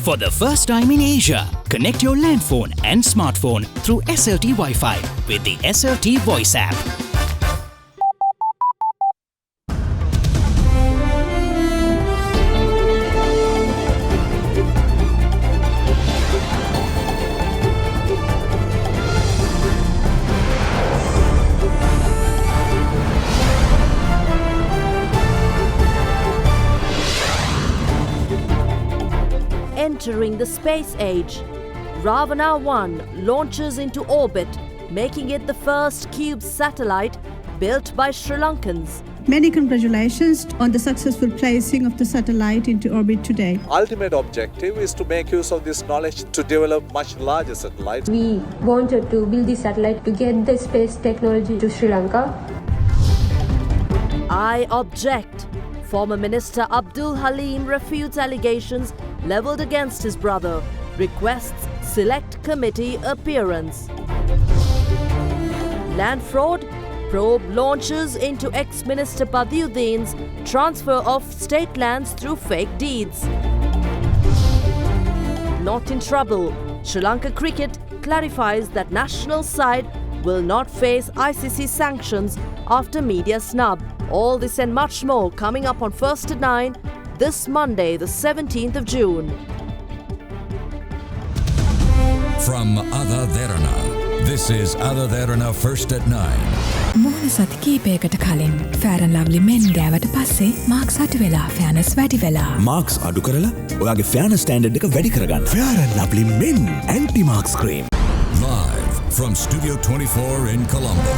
For the first time in Asia, connect your landphone and smartphone through SLT Wi-Fi with the SLT Voice app. Entering the space age, Ravana 1 launches into orbit, making it the first cube satellite built by Sri Lankans. Many congratulations on the successful placing of the satellite into orbit today. Ultimate objective is to make use of this knowledge to develop much larger satellites. We wanted to build this satellite to get the space technology to Sri Lanka. I object. Former Minister Abdul Halim refutes allegations levelled against his brother, requests select committee appearance. Land fraud? Probe launches into ex-Minister Badiuddin's transfer of state lands through fake deeds. Not in trouble. Sri Lanka Cricket clarifies that national side will not face ICC sanctions after media snub. All this and much more coming up on First at 9 this Monday, the 17th of June. From AdaDerana, this is AdaDerana First at 9. මුහුණ සති කීපයකට කලින් Fair and Lovely men ගෑවට පස්සේ Marx අඩු වෙලා ෆෑනස් වැඩි වෙලා. Marx අඩු කරලා ඔයාගේ ෆෑනස් ස්ටෑන්ඩඩ් එක වැඩි කරගන්න. Fair and Lovely men anti marks cream. Live from Studio 24 in Colombo.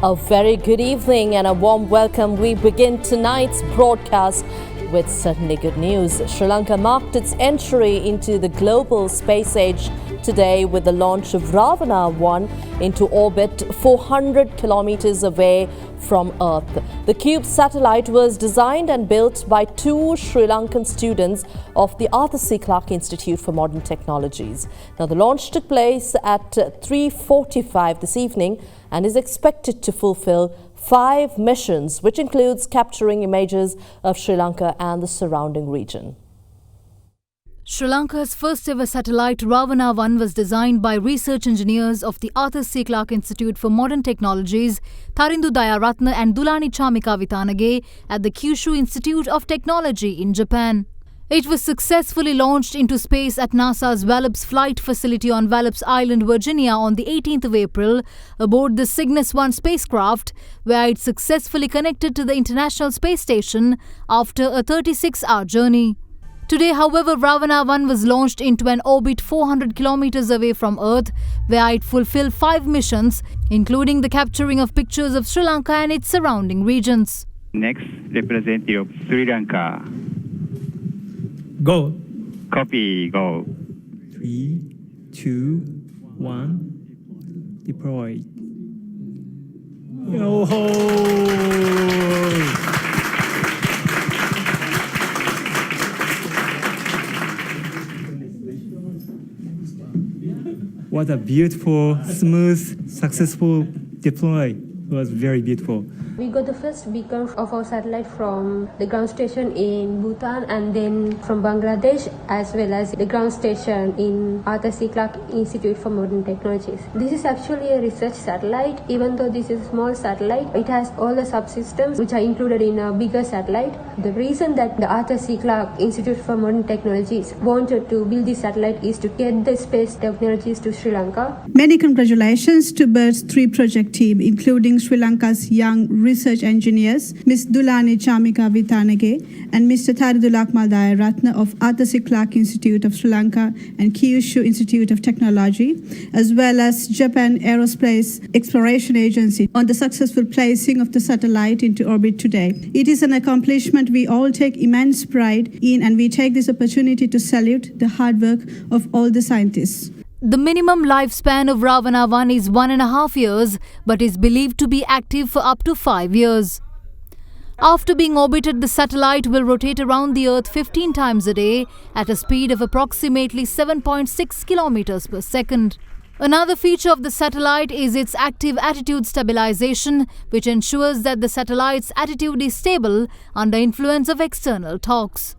A very good evening and a warm welcome. We begin tonight's broadcast with certainly good news. Sri Lanka marked its entry into the global space age today with the launch of Ravana 1 into orbit 400 kilometers away from Earth. The CUBE satellite was designed and built by two Sri Lankan students of the Arthur C. Clarke Institute for Modern Technologies. Now, the launch took place at 3:45 this evening and is expected to fulfill 5 missions, which includes capturing images of Sri Lanka and the surrounding region. Sri Lanka's first ever satellite Ravana 1 was designed by research engineers of the Arthur C. Clarke Institute for Modern Technologies, Tharindu Dayaratna and Dulani Chamika Vitanage at the Kyushu Institute of Technology in Japan. It was successfully launched into space at NASA's Wallops Flight Facility on Wallops Island, Virginia on the 18th of April aboard the Cygnus 1 spacecraft, where it successfully connected to the International Space Station after a 36-hour journey. Today, however, Ravana 1 was launched into an orbit 400 kilometers away from Earth, where it fulfilled 5 missions, including the capturing of pictures of Sri Lanka and its surrounding regions. Next, representative of Sri Lanka. Go. Copy, go. 3, 2, 1. Deploy. Yo-ho! What a beautiful, smooth, successful deploy. It was very beautiful. We got the first beacon of our satellite from the ground station in Bhutan and then from Bangladesh, as well as the ground station in Arthur C. Clarke Institute for Modern Technologies. This is actually a research satellite. Even though this is a small satellite, it has all the subsystems which are included in a bigger satellite. The reason that the Arthur C. Clarke Institute for Modern Technologies wanted to build this satellite is to get the space technologies to Sri Lanka. Many congratulations to BIRD's 3 project team, including Sri Lanka's young research engineers, Ms. Dulani Chamika Vitanage and Mr. Tharindu Dayaratna of Arthur C. Clarke Institute of Sri Lanka and Kyushu Institute of Technology, as well as Japan Aerospace Exploration Agency on the successful placing of the satellite into orbit today. It is an accomplishment we all take immense pride in, and we take this opportunity to salute the hard work of all the scientists. The minimum lifespan of Ravana 1 is 1.5 years, but is believed to be active for up to 5 years. After being orbited, the satellite will rotate around the Earth 15 times a day at a speed of approximately 7.6 kilometers per second. Another feature of the satellite is its active attitude stabilization, which ensures that the satellite's attitude is stable under influence of external talks.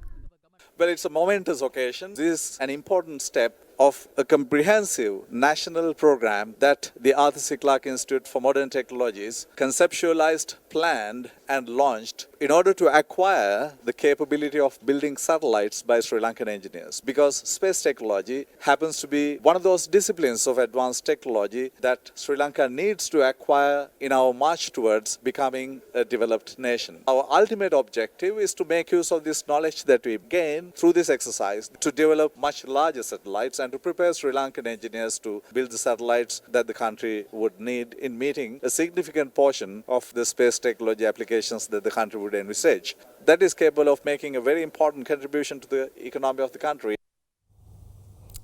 Well, it's a momentous occasion. This is an important step of a comprehensive national program that the Arthur C. Clarke Institute for Modern Technologies conceptualized, planned and launched in order to acquire the capability of building satellites by Sri Lankan engineers. Because space technology happens to be one of those disciplines of advanced technology that Sri Lanka needs to acquire in our march towards becoming a developed nation. Our ultimate objective is to make use of this knowledge that we gain through this exercise to develop much larger satellites and to prepare Sri Lankan engineers to build the satellites that the country would need in meeting a significant portion of the space technology applications that the country would envisage. That is capable of making a very important contribution to the economy of the country.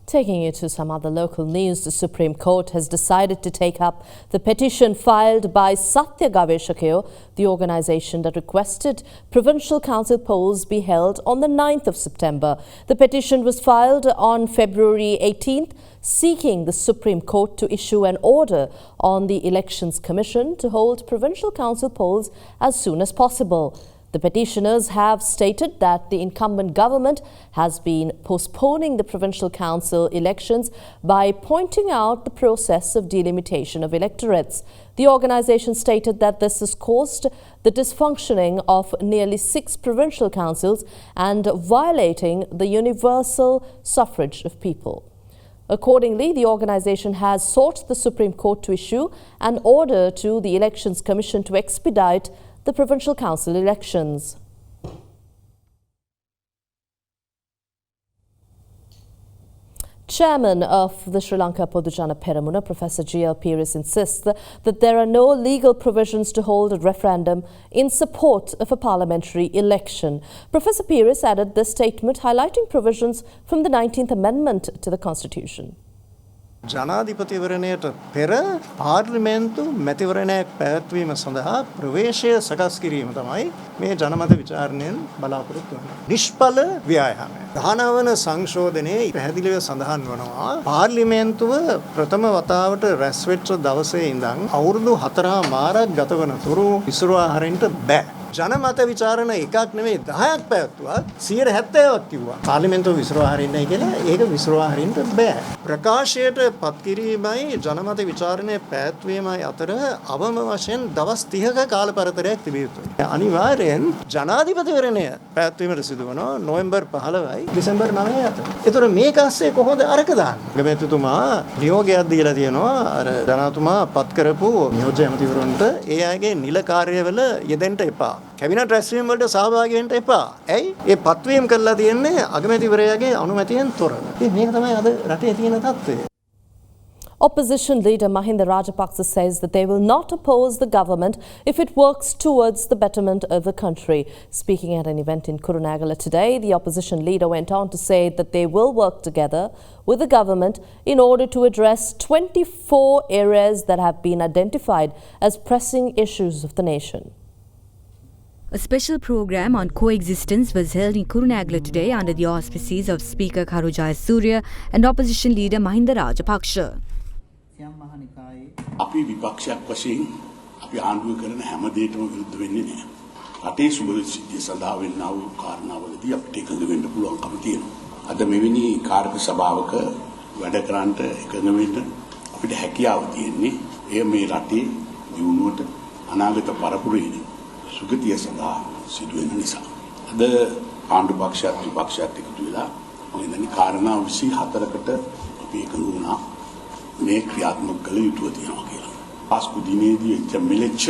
Taking you to some other local news, the Supreme Court has decided to take up the petition filed by Satya Gaveshakayo, the organisation that requested provincial council polls be held on the 9th of September. The petition was filed on February 18th, seeking the Supreme Court to issue an order on the Elections Commission to hold provincial council polls as soon as possible. The petitioners have stated that the incumbent government has been postponing the provincial council elections by pointing out the process of delimitation of electorates. The organisation stated that this has caused the dysfunctioning of nearly 6 provincial councils and violating the universal suffrage of people. Accordingly, the organisation has sought the Supreme Court to issue an order to the Elections Commission to expedite the provincial council elections. Chairman of the Sri Lanka Podujana Peramuna, Professor G.L. Peiris, insists that there are no legal provisions to hold a referendum in support of a parliamentary election. Professor Peiris added this statement highlighting provisions from the 19th Amendment to the Constitution. ජනාධිපතිවරණයට පෙර පාර්ලිමේන්තු මැතිවරණයක් පැවැත්වීම සඳහා ප්‍රවේශය සකස් කිරීම තමයි මේ ජනමත විචාරණයෙන් බලාපොරොත්තු වෙන්නේ. නිෂ්ඵල ව්‍යායාමය. 19 වන සංශෝධනයේ පැහැදිලිව සඳහන් වනවා පාර්ලිමේන්තුව ප්‍රථම වතාවට රැස් වෙච්ච දවසේ ඉඳන් අවුරුදු 4මාරක් ගත වනතුරු විසිරුවා හරින්න බෑ. ජනමත විචාරණ එකක් නෙමෙයි 10ක් පැවැත්වුවා 170ක් කිව්වා. පාර්ලිමේන්තුව විසිරුවා හරින්නයි කියලා ඒක විසිරුවා හරින්න බෑ. ප්‍රකාශයට පත් කිරීමයි ජනමත විචාරණය පැවැත්වීමයි අතර අවම වශයෙන් දවස් 30ක කාල පරතරයක් තිබිය යුතුයි. අනිවාර්යෙන් ජනාධිපතිවරණය පැවැත්වීමට සිදු වෙනවා නොවැම්බර් 15යි දෙසැම්බර් 9 අතර. ඒතර මේක ASCII කොහොමද අරක දාන්නේ? ගමැතිතුමා නියෝගයක් දීලා තියෙනවා අර ජනාතුමා පත් කරපු නියෝජ්‍ය ඇමතිවරුන්ට ඒ අයගේ නිල කාර්යවල යෙදෙන්න එපා. කැබිනට් රැස්වීම වලට සහභාගී වෙන්න එපා. ඇයි? ඒ පත්වීම කරලා තියෙන්නේ අගමැතිවරයාගේ අනුමැතියෙන් තොරව. මේක තමයි අද රටේ තියෙන තත්ත්වය. Opposition leader Mahinda Rajapaksa says that they will not oppose the government if it works towards the betterment of the country. Speaking at an event in Kurunegala today, the opposition leader went on to say that they will work together with the government in order to address 24 areas that have been identified as pressing issues of the nation. A special program on coexistence was held in Kurunegala today under the auspices of Speaker Karu Jayasuriya and opposition leader Mahinda Rajapaksa. අපි විපක්ෂයක් වශයෙන් අපි ආණ්ඩුව කරන හැම දෙයකම විරුද්ධ වෙන්නේ නැහැ. රටේ සුබසිද්ධිය සඳහා වෙන්නා වූ කාරණාවලදී අපිට එකඟ වෙන්න පුළුවන්කම තියෙනවා. අද මෙවැනි කාර්ක සභාවක වැඩ කරන්නට එකඟ වෙන්න අපිට හැකියාව තියෙන්නේ. එය මේ රටේ දියුණුවට අනාගත පරපුරේදී සුගතිය සඳහා සිදු වෙන නිසා. අද ආණ්ඩු පක්ෂයත් විපක්ෂයත් එකතු වෙලා මම හිතන්නේ කාරණා 24කට අපි එකඟ වුණා. මේ ක්‍රියාත්මක කළ යුතුව තියෙනවා කියලා. පාස්කු දිනේදී එච්ච මෙලෙච්ච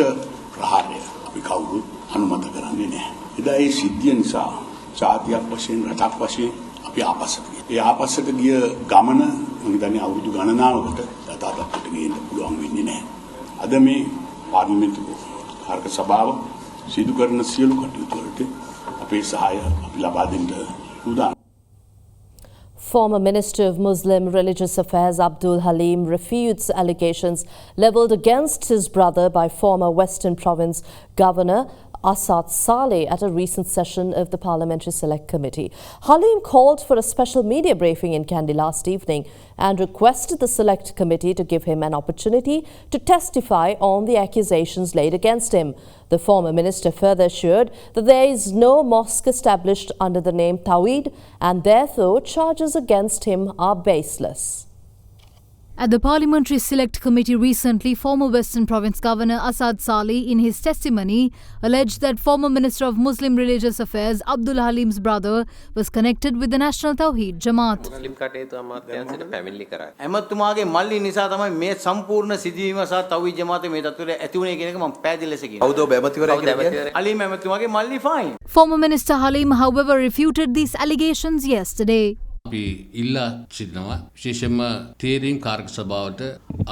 ප්‍රහාරය අපි කවුරුත් අනුමත කරන්නේ නැහැ. එදා ඒ සිද්ධිය නිසා ජාතියක් වශයෙන් රටක් වශයෙන් අපි ආපස්සට ගියා. ඒ ආපස්සට ගිය ගමන මම හිතන්නේ අවුරුදු ගණනාවකට යථාර්ථයට ගේන්න පුළුවන් වෙන්නේ නැහැ. අද මේ පාර්ලිමේන්තු කාර්ක සභාව සිදු කරන සියලු කටයුතු වලට අපේ සහාය අපි ලබා දෙන්න උදාන. Former Minister of Muslim Religious Affairs Abdul Halim refutes allegations levelled against his brother by former Western Province Governor Asad Saleh at a recent session of the Parliamentary Select Committee. Halim called for a special media briefing in Kandy last evening and requested the Select Committee to give him an opportunity to testify on the accusations laid against him. The former minister further assured that there is no mosque established under the name Tawhid and therefore charges against him are baseless. At the Parliamentary Select Committee recently, former Western Province Governor Asad Saleh, in his testimony, alleged that former Minister of Muslim Religious Affairs Abdul Halim's brother was connected with the National Tawheed Jamaat. එමතුමාගේ මල්ලි නිසා තමයි මේ සම්පූර්ණ සිදුවීම සහ තවීද් ජමාතේ මේ තත්ත්වයට ඇති වුණේ කියන එක මම පැහැදිලි ලෙස කියනවා. කවුද ඔබ ඇමතිවරයා කියන්නේ? අලීම් ඇමතුමාගේ මල්ලි fine. Former Minister Halim, however, refuted these allegations yesterday. අපි ඉල්ලා සිටිනවා විශේෂයෙන්ම තේරීම් කාර්ක සභාවට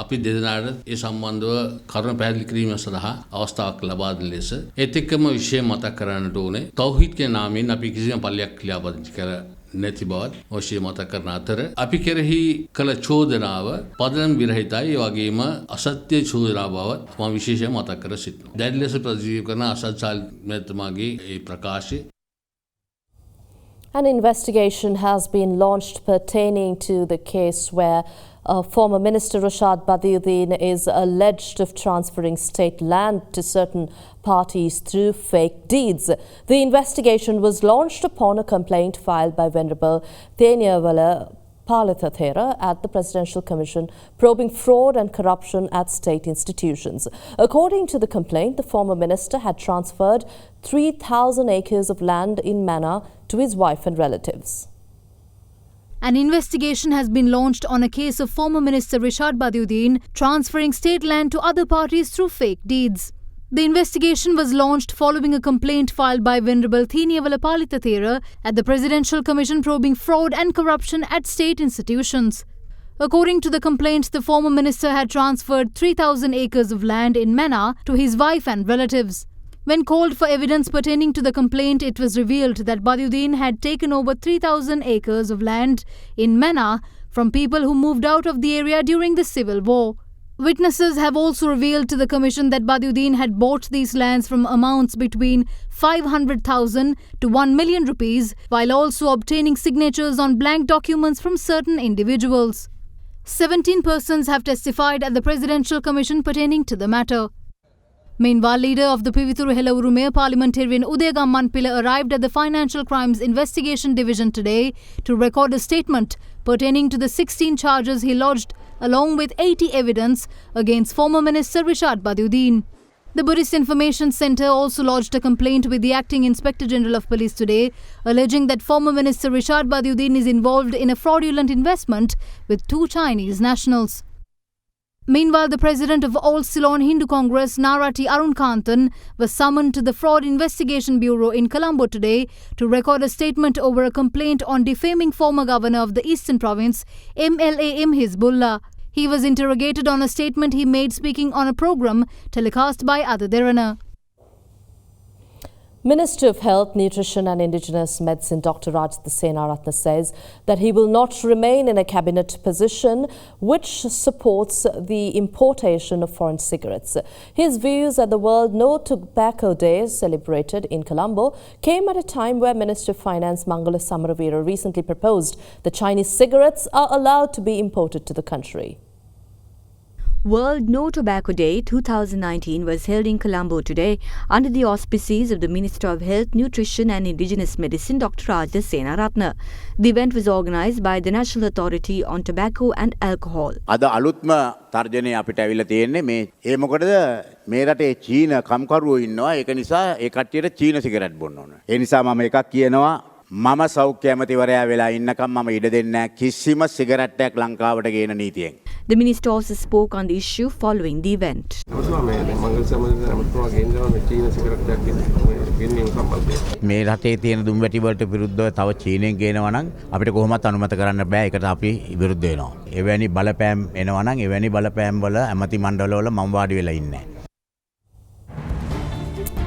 අපි දෙදෙනාට ඒ සම්බන්ධව කරුණු පැහැදිලි කිරීම සඳහා අවස්ථාවක් ලබා දෙන ලෙස ඒත් එක්කම විශේෂ මතක් කරන්නට ඕනේ තෞහීද් කියන නාමයෙන් අපි කිසිම පල්ලියක් ක්‍රියාපදිංචි කර නැති බවත් අවශ්‍ය මතක් කරන අතර අපි කෙරෙහි කළ චෝදනාව පදනම් විරහිතයි ඒ වගේම අසත්‍ය චෝදනා බවත් මම විශේෂයෙන් මතක් කර සිටිනවා දැඩි ලෙස ප්‍රතික්ෂේප කරන අසත් සාල් මහත්මයාගේ ඒ ප්‍රකාශය. An investigation has been launched pertaining to the case where former Minister Rashad Badiuddin is alleged of transferring state land to certain parties through fake deeds. The investigation was launched upon a complaint filed by Venerable Theniyavala Palithathera at the Presidential Commission probing fraud and corruption at state institutions. According to the complaint, the former minister had transferred 3,000 acres of land in Mannar to his wife and relatives. An investigation has been launched on a case of former Minister Rashad Badiuddin transferring state land to other parties through fake deeds. The investigation was launched following a complaint filed by Venerable Theniyavala Palithathera at the Presidential Commission probing fraud and corruption at state institutions. According to the complaint, the former minister had transferred 3,000 acres of land in Mannar to his wife and relatives. When called for evidence pertaining to the complaint, it was revealed that Badiuddin had taken over 3,000 acres of land in Mannar from people who moved out of the area during the civil war. Witnesses have also revealed to the Commission that Badiuddin had bought these lands from amounts between 500,000 to 1 million rupees, while also obtaining signatures on blank documents from certain individuals. 17 persons have testified at the Presidential Commission pertaining to the matter. Meanwhile, leader of the Pivithuru Helaurume parliamentarian Udayagam Manpila arrived at the Financial Crimes Investigation Division today to record a statement pertaining to the 16 charges he lodged along with 80 evidence against former Minister Rashad Badiuddin. The Buddhist Information Centre also lodged a complaint with the Acting Inspector General of Police today, alleging that former Minister Rashad Badiuddin is involved in a fraudulent investment with 2 Chinese nationals. Meanwhile, the president of All Ceylon Hindu Congress, Narati Arun Kantan, was summoned to the Fraud Investigation Bureau in Colombo today to record a statement over a complaint on defaming former governor of the Eastern Province, MLA M. Hizbullah. He was interrogated on a statement he made speaking on a program telecast by AdaDerana. Minister of Health, Nutrition and Indigenous Medicine Dr. Rajitha Senaratne says that he will not remain in a cabinet position which supports the importation of foreign cigarettes. His views at the World No Tobacco Day celebrated in Colombo came at a time where Minister of Finance Mangala Samaravira recently proposed that Chinese cigarettes are allowed to be imported to the country. World No Tobacco Day 2019 was held in Colombo today under the auspices of the Minister of Health, Nutrition and Indigenous Medicine, Dr. Rajitha Senaratne. The event was organised by the National Authority on Tobacco and Alcohol. අද අලුත්ම තර්ජනය අපිට ඇවිල්ලා තියෙන්නේ මේ ඒ මොකටද මේ රටේ චීන කම්කරුවෝ ඉන්නවා ඒක නිසා ඒ කට්ටියට චීන සිගරට් බොන්න ඕන. ඒ නිසා මම එකක් කියනවා මම සෞඛ්‍ය ඇමතිවරයා වෙලා ඉන්නකම් මම ඉඩ දෙන්නේ නැහැ කිසිම සිගරට් එකක් ලංකාවට ගේන නීතියෙන්. The minister also spoke on the issue following the event. මේ රටේ තියෙන දුම්වැටි වලට විරුද්ධව තව චීනෙන් ගේනවා නම් අපිට කොහොමවත් අනුමත කරන්න බෑ ඒකට අපි විරුද්ධ වෙනවා. එවැනි බලපෑම් එනවා නම් එවැනි බලපෑම් වල ඇමති මණ්ඩලවල මම වාඩි වෙලා ඉන්නේ.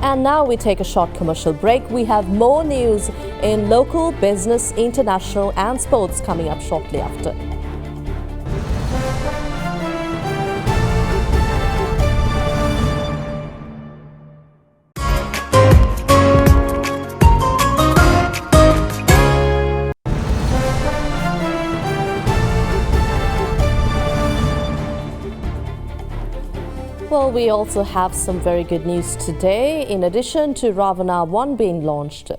And now we take a short commercial break. We have more news in local, business, international and sports coming up shortly after. Well, we also have some very good news today. In addition to Ravana 1 being launched,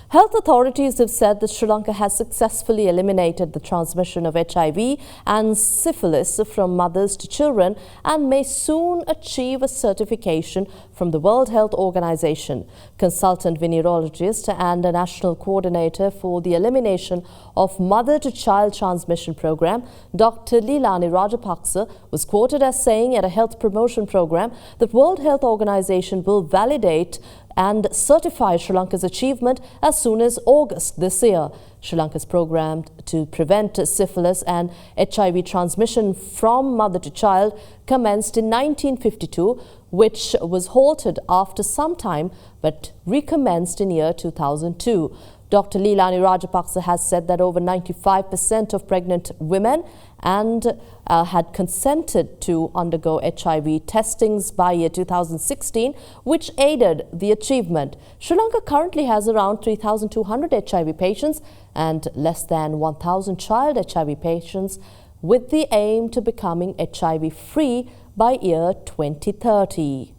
health authorities have said that Sri Lanka has successfully eliminated the transmission of HIV and syphilis from mothers to children and may soon achieve a certification from the World Health Organization. Consultant venereologist and a national coordinator for the elimination of mother-to-child transmission program, Dr. Leelani Rajapaksa, was quoted as saying at a health promotion program that World Health Organization will validate and certify Sri Lanka's achievement as soon as August this year. Sri Lanka's program to prevent syphilis and HIV transmission from mother to child commenced in 1952, which was halted after some time but recommenced in year 2002. Dr. Leelani Rajapaksa has said that over 95% of pregnant women had consented to undergo HIV testings by year 2016, which aided the achievement. Sri Lanka currently has around 3,200 HIV patients and less than 1,000 child HIV patients, with the aim to becoming HIV-free by year 2030.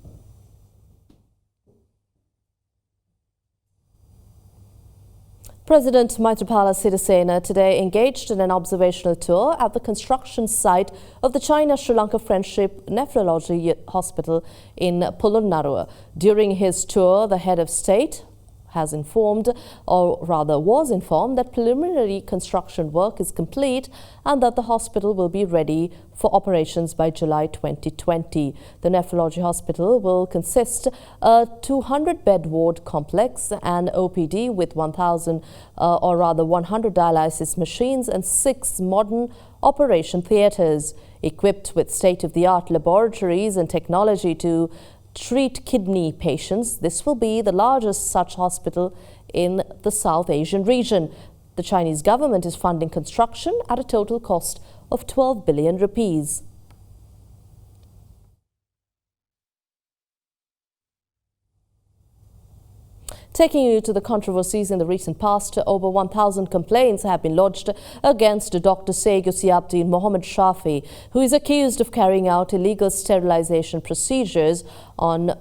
President Maithripala Sirisena today engaged in an observational tour at the construction site of the China-Sri Lanka Friendship Nephrology Hospital in Polonnaruwa. During his tour, the head of state has informed, or rather was informed, that preliminary construction work is complete and that the hospital will be ready for operations by July 2020. The nephrology hospital will consist a 200-bed ward complex and OPD with 100 dialysis machines and 6 modern operation theatres, equipped with state-of-the-art laboratories and technology to treat kidney patients. This will be the largest such hospital in the South Asian region. The Chinese government is funding construction at a total cost of 12 billion rupees. Taking you to the controversies in the recent past, over 1,000 complaints have been lodged against Dr. Sayyid Abdin Mohammed Shafi, who is accused of carrying out illegal sterilization procedures on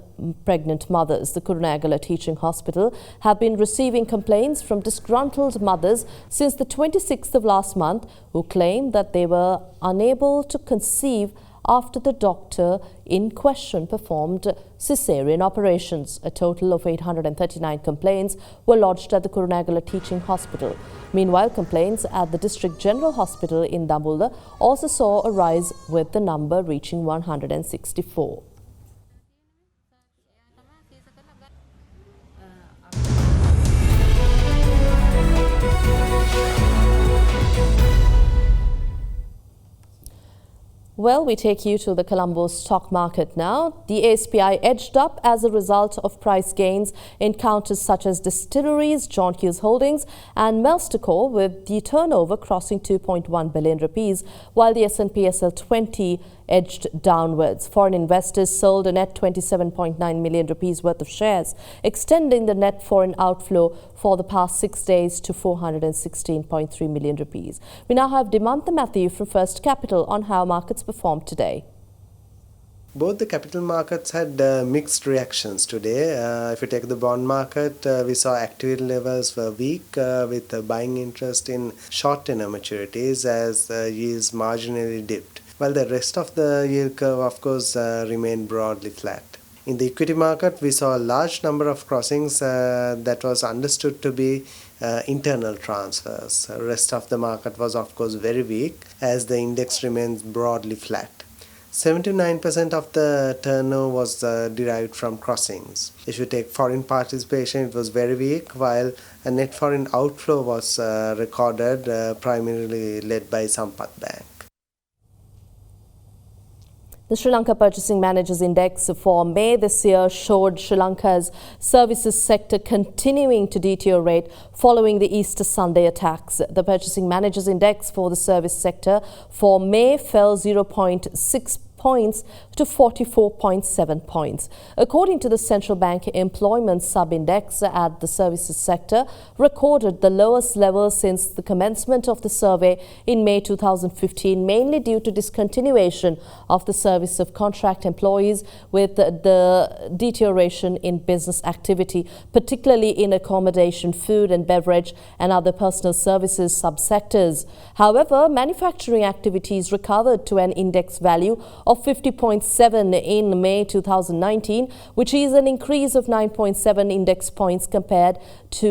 pregnant mothers. The Kurunegala Teaching Hospital have been receiving complaints from disgruntled mothers since the 26th of last month, who claim that they were unable to conceive after the doctor in question performed cesarean operations. A total of 839 complaints were lodged at the Kurunegala Teaching Hospital. Meanwhile, complaints at the District General Hospital in Dambulla also saw a rise, with the number reaching 164. Well, we take you to the Colombo stock market now. The ASPI edged up as a result of price gains in counters such as Distilleries, John Hughes Holdings and Melstacor, with the turnover crossing 2.1 billion rupees, while the S&P SL20 edged downwards. Foreign investors sold a net 27.9 million rupees worth of shares, extending the net foreign outflow for the past 6 days to 416.3 million rupees. We now have Dimantha Matthew from First Capital on how markets performed today. Both the capital markets had mixed reactions today. If you take the bond market, we saw activity levels were weak with buying interest in short tenor maturities as yields marginally dipped, while the rest of the yield curve, of course, remained broadly flat. In the equity market, we saw a large number of crossings that was understood to be internal transfers. The rest of the market was, of course, very weak as the index remains broadly flat. 79% of the turnover was derived from crossings. If you take foreign participation, it was very weak, while a net foreign outflow was recorded, primarily led by Sampath Bank. The Sri Lanka Purchasing Managers Index for May this year showed Sri Lanka's services sector continuing to deteriorate following the Easter Sunday attacks. The Purchasing Managers Index for the service sector for May fell 0.6 points to 44.7 points. According to the central bank, employment sub-index at the services sector recorded the lowest level since the commencement of the survey in May 2015, mainly due to discontinuation of the service of contract employees with the deterioration in business activity, particularly in accommodation, food and beverage and other personal services subsectors. However, manufacturing activities recovered to an index value of 50.7 in May 2019, which is an increase of 9.7 index points compared to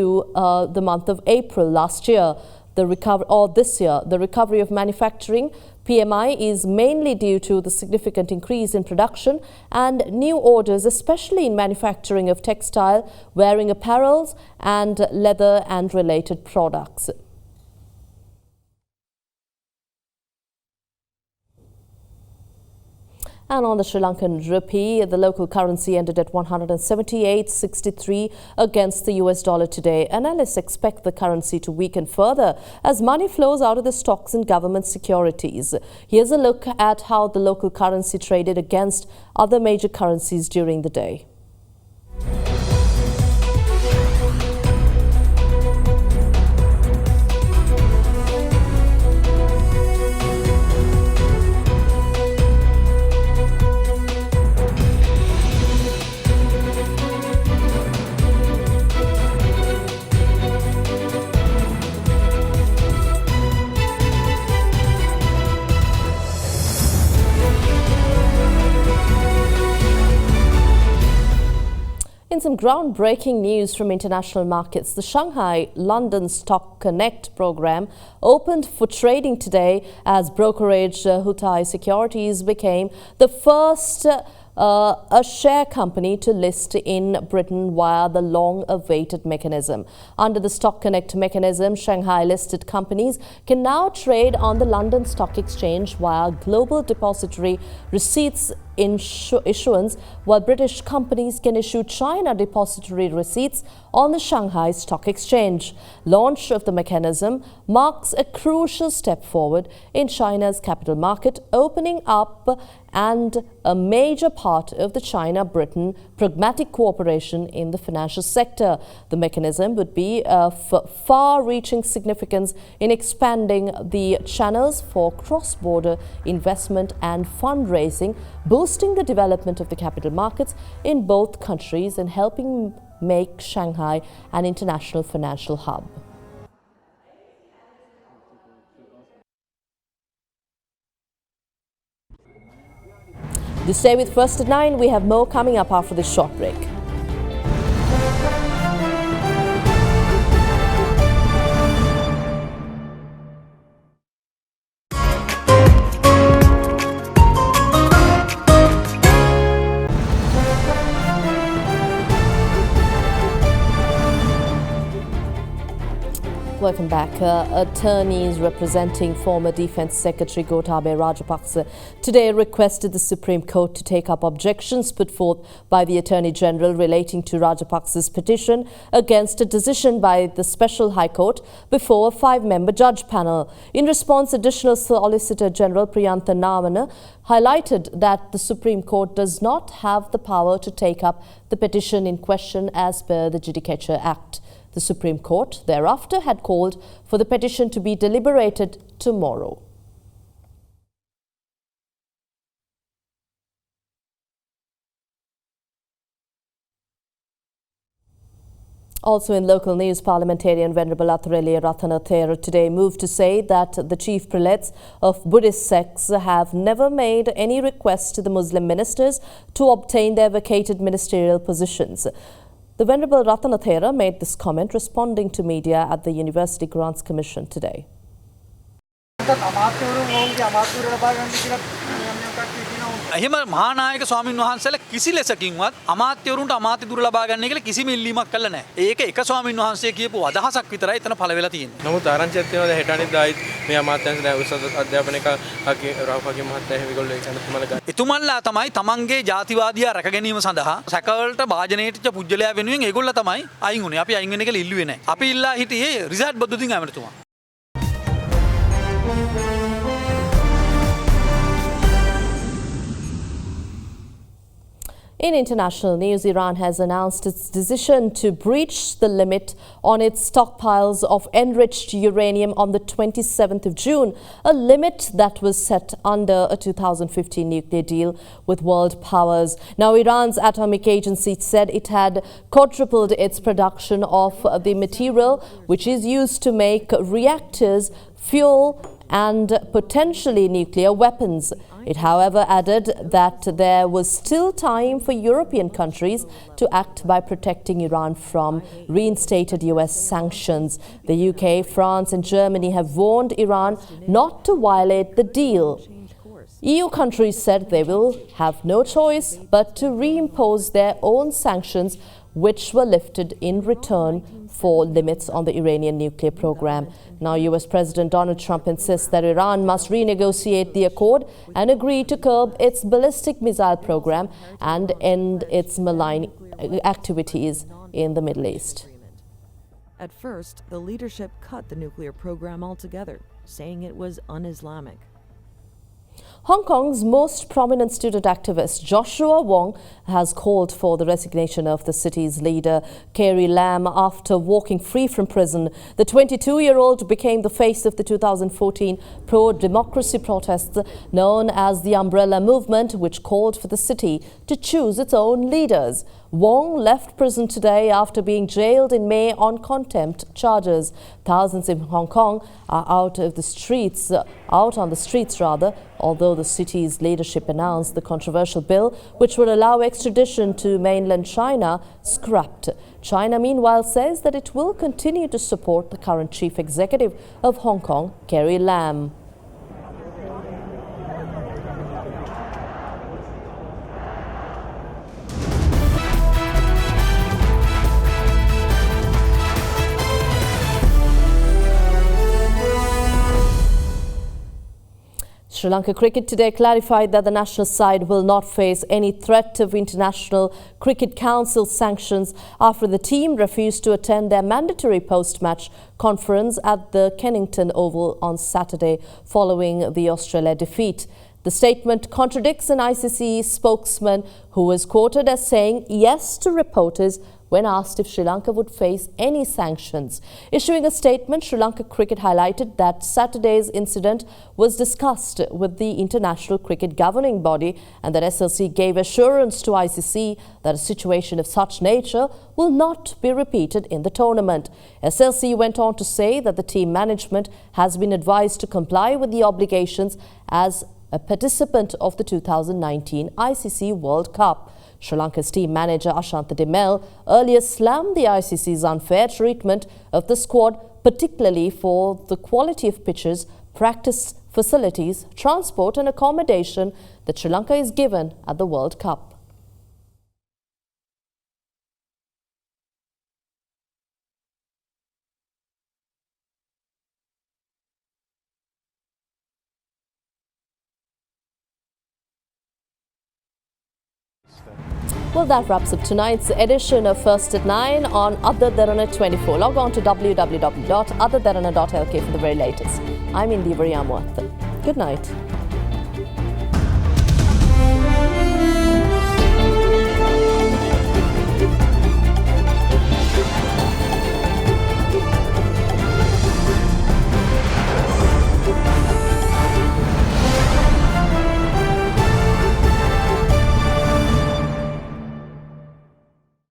the month of April last year. This year, the recovery of manufacturing PMI is mainly due to the significant increase in production and new orders, especially in manufacturing of textile, wearing apparels and leather and related products. And on the Sri Lankan rupee, the local currency ended at 178.63 against the US dollar today. Analysts expect the currency to weaken further as money flows out of the stocks and government securities. Here's a look at how the local currency traded against other major currencies during the day. In some groundbreaking news from international markets, the Shanghai-London Stock Connect program opened for trading today as brokerage Hutai Securities became the first a share company to list in Britain via the long-awaited mechanism. Under the Stock Connect mechanism, Shanghai-listed companies can now trade on the London Stock Exchange via global depository receipts issuance, while British companies can issue China depository receipts on the Shanghai Stock Exchange. Launch of the mechanism marks a crucial step forward in China's capital market, opening up and a major part of the China-Britain pragmatic cooperation in the financial sector. The mechanism would be of far-reaching significance in expanding the channels for cross-border investment and fundraising, boosting the development of the capital markets in both countries and helping make Shanghai an international financial hub. You stay with First at 9. We have more coming up after this short break. Welcome back. Attorneys representing former Defence Secretary Gotabaya Rajapaksa today requested the Supreme Court to take up objections put forth by the Attorney General relating to Rajapaksa's petition against a decision by the Special High Court before a 5-member judge panel. In response, Additional Solicitor General Priyantha Namana highlighted that the Supreme Court does not have the power to take up the petition in question as per the Judicature Act. The Supreme Court thereafter had called for the petition to be deliberated tomorrow. Also in local news, parliamentarian Venerable Athareli Rathanathera today moved to say that the chief prelates of Buddhist sects have never made any request to the Muslim ministers to obtain their vacated ministerial positions. The Venerable Rathanathera made this comment responding to media at the University Grants Commission today. එහෙම මහානායක ස්වාමින් වහන්සේලා කිසි ලෙසකින්වත් අමාත්‍යවරුන්ට අමාත්‍ය දුර ලබා ගන්න කියලා කිසිම ඉල්ලීමක් කළා නැහැ. ඒක එක ස්වාමින් වහන්සේ කියපු අදහසක් විතරයි එතන පළ වෙලා තියෙන්නේ. නමුත් ආරංචියක් තියෙනවා හෙට අනිද්දායි මේ අමාත්‍යංශ උසස් අධ්‍යාපනික රාවකගේ මහත්තයා එහෙම ඒගොල්ලෝ ඒක අනුමල ගන්න. එතුමන්ලා තමයි තමන්ගේ ජාතිවාදියා රැක ගැනීම සඳහා සැකවලට භාජනයේට පුජ්‍යලයා වෙනුවෙන් ඒගොල්ලෝ තමයි අයින් වුනේ. අපි අයින් වෙන්න කියලා ඉල්ලුවේ නැහැ. අපි ඉල්ලා හිටියේ රිසර්ට් බද්දුදින් ඇමතුමා. In international news, Iran has announced its decision to breach the limit on its stockpiles of enriched uranium on the 27th of June, a limit that was set under a 2015 nuclear deal with world powers. Now, Iran's atomic agency said it had quadrupled its production of the material, which is used to make reactors, fuel and potentially nuclear weapons. It, however, added that there was still time for European countries to act by protecting Iran from reinstated US sanctions. The UK, France and Germany have warned Iran not to violate the deal. EU countries said they will have no choice but to reimpose their own sanctions, which were lifted in return for limits on the Iranian nuclear program. Now, US President Donald Trump insists that Iran must renegotiate the accord and agree to curb its ballistic missile program and end its malign activities in the Middle East. At first, the leadership cut the nuclear program altogether, saying it was un-Islamic. Hong Kong's most prominent student activist Joshua Wong has called for the resignation of the city's leader Carrie Lam after walking free from prison. The 22-year-old became the face of the 2014 pro-democracy protests known as the Umbrella Movement, which called for the city to choose its own leaders. Wong left prison today after being jailed in May on contempt charges. Thousands in Hong Kong are out on the streets, although the city's leadership announced the controversial bill which would allow extradition to mainland China scrapped. China, meanwhile, says that it will continue to support the current chief executive of Hong Kong, Carrie Lam. Sri Lanka Cricket today clarified that the national side will not face any threat of International Cricket Council sanctions after the team refused to attend their mandatory post-match conference at the Kennington Oval on Saturday following the Australia defeat. The statement contradicts an ICC spokesman who was quoted as saying yes to reporters when asked if Sri Lanka would face any sanctions. Issuing a statement, Sri Lanka Cricket highlighted that Saturday's incident was discussed with the International Cricket Governing Body and that SLC gave assurance to ICC that a situation of such nature will not be repeated in the tournament. SLC went on to say that the team management has been advised to comply with the obligations as a participant of the 2019 ICC World Cup. Sri Lanka's team manager Ashanta De Mel earlier slammed the ICC's unfair treatment of the squad, particularly for the quality of pitches, practice facilities, transport and accommodation that Sri Lanka is given at the World Cup. Well, that wraps up tonight's edition of First at 9 on AdaDerana 24. Log on to www.adaderana.lk for the very latest. I'm Indi Variamwathan. Good night.